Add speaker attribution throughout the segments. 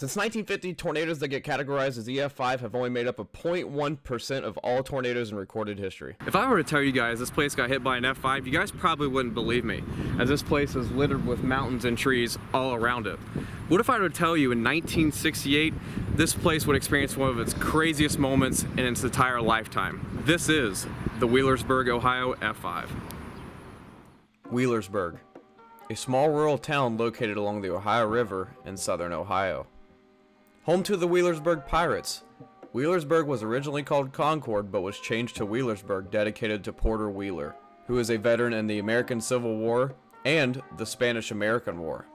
Speaker 1: Since 1950, tornadoes that get categorized as EF5 have only made up a 0.1% of all tornadoes in recorded history.
Speaker 2: If I were to tell you guys this place got hit by an F5, you guys probably wouldn't believe me, as this place is littered with mountains and trees all around it. What if I were to tell you in 1968, this place would experience one of its craziest moments in its entire lifetime? This is the Wheelersburg, Ohio F5.
Speaker 1: Wheelersburg, a small rural town located along the Ohio River in southern Ohio. Home to the Wheelersburg Pirates. Wheelersburg was originally called Concord, but was changed to Wheelersburg, dedicated to Porter Wheeler, who is a veteran in the American Civil War and the Spanish-American War.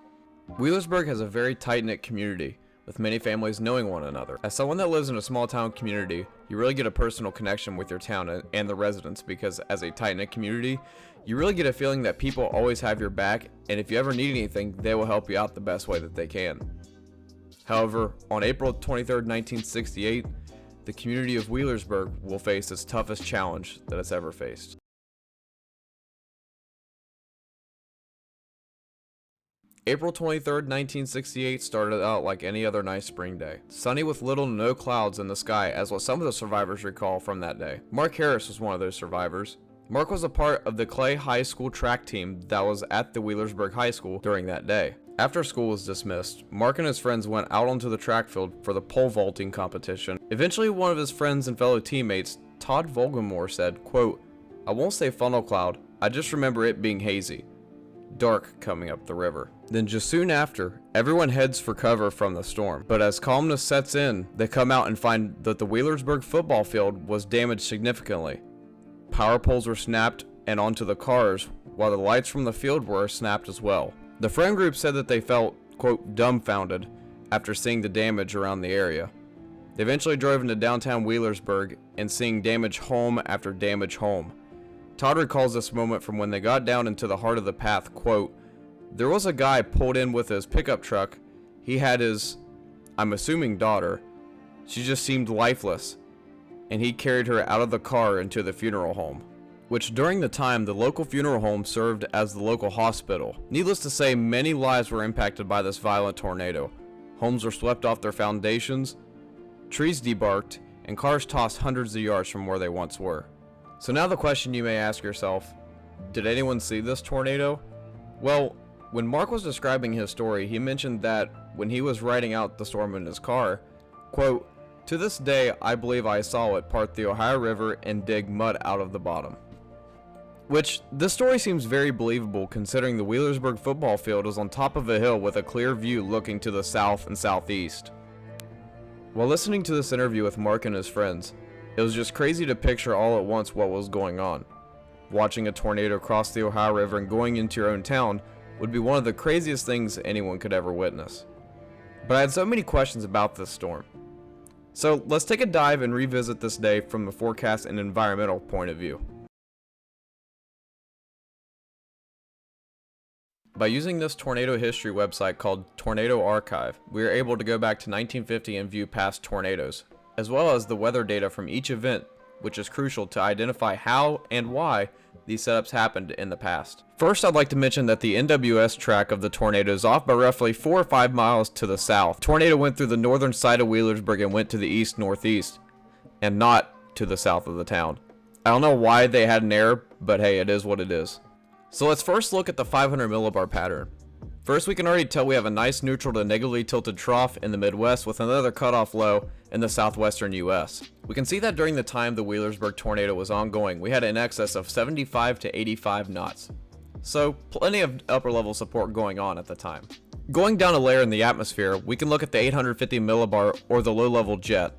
Speaker 1: Wheelersburg has a very tight-knit community, with many families knowing one another. As someone that lives in a small-town community, you really get a personal connection with your town and the residents, because as a tight-knit community, you really get a feeling that people always have your back, and if you ever need anything, they will help you out the best way that they can. However, on April 23, 1968, the community of Wheelersburg will face its toughest challenge that it's ever faced. April 23, 1968 started out like any other nice spring day. Sunny with little to no clouds in the sky, as what some of the survivors recall from that day. Mark Harris was one of those survivors. Mark was a part of the Clay High School track team that was at the Wheelersburg High School during that day. After school was dismissed, Mark and his friends went out onto the track field for the pole vaulting competition. Eventually, one of his friends and fellow teammates, Todd Volgamore, said, quote, "I won't say funnel cloud, I just remember it being hazy. Dark coming up the river." Then just soon after, everyone heads for cover from the storm. But as calmness sets in, they come out and find that the Wheelersburg football field was damaged significantly. Power poles were snapped and onto the cars, while the lights from the field were snapped as well. The friend group said that they felt, quote, dumbfounded after seeing the damage around the area. They eventually drove into downtown Wheelersburg and seeing damage home after damage home. Todd recalls this moment from when they got down into the heart of the path, quote, "There was a guy pulled in with his pickup truck. He had his, I'm assuming, daughter. She just seemed lifeless, and he carried her out of the car into the funeral home," which during the time the local funeral home served as the local hospital. Needless to say, many lives were impacted by this violent tornado. Homes were swept off their foundations, trees debarked, and cars tossed hundreds of yards from where they once were. So now the question you may ask yourself, did anyone see this tornado? Well, when Mark was describing his story, he mentioned that when he was riding out the storm in his car, quote, "To this day, I believe I saw it part the Ohio River and dig mud out of the bottom." Which, this story seems very believable considering the Wheelersburg football field is on top of a hill with a clear view looking to the south and southeast. While listening to this interview with Mark and his friends, it was just crazy to picture all at once what was going on. Watching a tornado cross the Ohio River and going into your own town would be one of the craziest things anyone could ever witness. But I had so many questions about this storm. So let's take a dive and revisit this day from the forecast and environmental point of view. By using this tornado history website called Tornado Archive, we are able to go back to 1950 and view past tornadoes, as well as the weather data from each event, which is crucial to identify how and why these setups happened in the past. First, I'd like to mention that the NWS track of the tornado is off by roughly 4 or 5 miles to the south. The tornado went through the northern side of Wheelersburg and went to the east-northeast, and not to the south of the town. I don't know why they had an error, but hey, it is what it is. So let's first look at the 500 millibar pattern. First, we can already tell we have a nice neutral to negatively tilted trough in the Midwest with another cutoff low in the southwestern US. We can see that during the time the Wheelersburg tornado was ongoing, we had an excess of 75 to 85 knots. So plenty of upper level support going on at the time. Going down a layer in the atmosphere, we can look at the 850 millibar or the low level jet.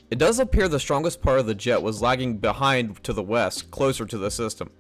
Speaker 1: It does appear the strongest part of the jet was lagging behind to the west, closer to the system,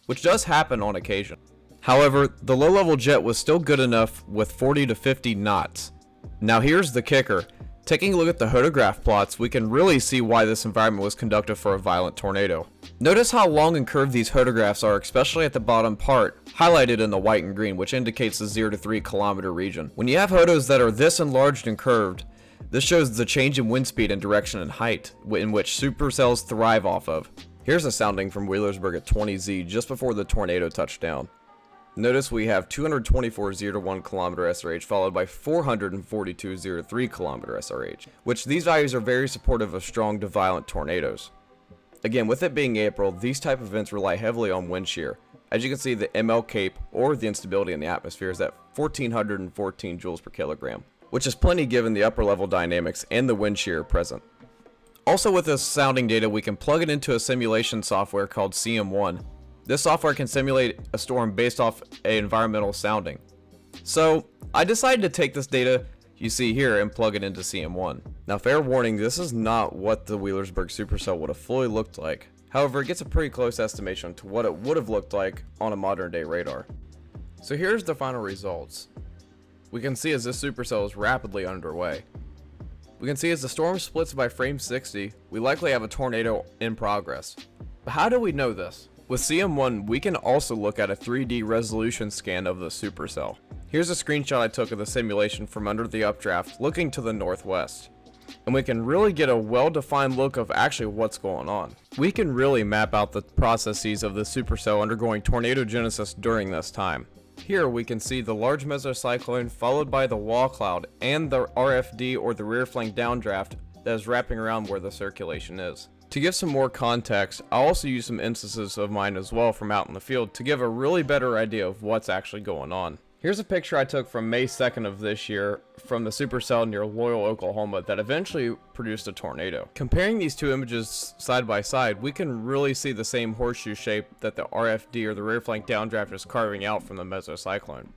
Speaker 1: which does happen on occasion. However, the low-level jet was still good enough with 40 to 50 knots. Now here's the kicker. Taking a look at the hodograph plots, we can really see why this environment was conducive for a violent tornado. Notice how long and curved these hodographs are, especially at the bottom part, highlighted in the white and green, which indicates the 0 to 3 kilometer region. When you have hodos that are this enlarged and curved, this shows the change in wind speed and direction and height, in which supercells thrive off of. Here's a sounding from Wheelersburg at 20Z just before the tornado touched down. Notice we have 224 0 to 1 km SRH followed by 442 0 to 3 km SRH, which these values are very supportive of strong to violent tornadoes. Again, with it being April, these type of events rely heavily on wind shear. As you can see, the ML CAPE, or the instability in the atmosphere, is at 1414 joules per kilogram, which is plenty given the upper level dynamics and the wind shear present. Also with this sounding data, we can plug it into a simulation software called CM1. This software can simulate a storm based off an environmental sounding. So I decided to take this data you see here and plug it into CM1. Now fair warning, this is not what the Wheelersburg supercell would have fully looked like. However, it gets a pretty close estimation to what it would have looked like on a modern day radar. So here's the final results. We can see as this supercell is rapidly underway. We can see as the storm splits by frame 60, we likely have a tornado in progress. But how do we know this? With CM1, we can also look at a 3D resolution scan of the supercell. Here's a screenshot I took of the simulation from under the updraft looking to the northwest. And we can really get a well-defined look of actually what's going on. We can really map out the processes of the supercell undergoing tornadogenesis during this time. Here we can see the large mesocyclone followed by the wall cloud and the RFD or the rear flank downdraft that is wrapping around where the circulation is. To give some more context, I'll also use some instances of mine as well from out in the field to give a really better idea of what's actually going on. Here's a picture I took from May 2nd of this year from the supercell near Loyal, Oklahoma that eventually produced a tornado. Comparing these two images side by side, we can really see the same horseshoe shape that the RFD or the rear flank downdraft is carving out from the mesocyclone.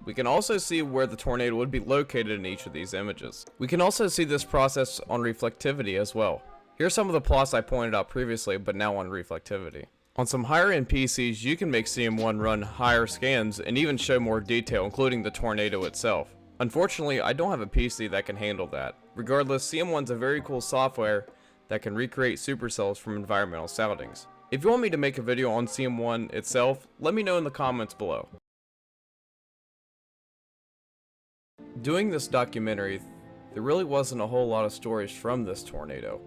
Speaker 1: We can also see where the tornado would be located in each of these images. We can also see this process on reflectivity as well. Here's some of the plots I pointed out previously, but now on reflectivity. On some higher end PCs, you can make CM1 run higher scans and even show more detail, including the tornado itself. Unfortunately, I don't have a PC that can handle that. Regardless, CM1's a very cool software that can recreate supercells from environmental soundings. If you want me to make a video on CM1 itself, let me know in the comments below. Doing this documentary, there really wasn't a whole lot of stories from this tornado.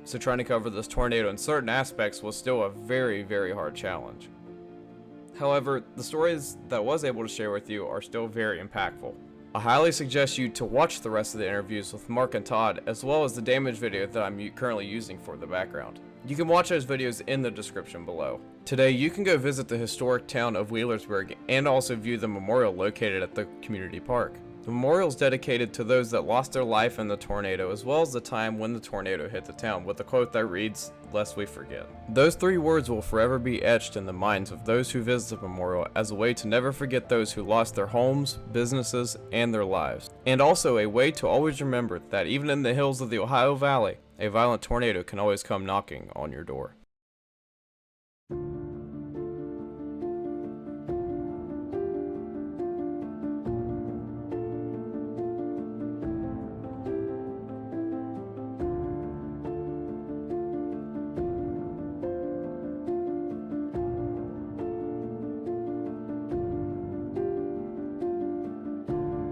Speaker 1: So trying to cover this tornado in certain aspects was still a very, very hard challenge. However, the stories that I was able to share with you are still very impactful. I highly suggest you to watch the rest of the interviews with Mark and Todd, as well as the damage video that I'm currently using for the background. You can watch those videos in the description below. Today, you can go visit the historic town of Wheelersburg and also view the memorial located at the community park. The memorial is dedicated to those that lost their life in the tornado, as well as the time when the tornado hit the town, with a quote that reads, "Lest we forget." Those three words will forever be etched in the minds of those who visit the memorial as a way to never forget those who lost their homes, businesses, and their lives. And also a way to always remember that even in the hills of the Ohio Valley, a violent tornado can always come knocking on your door.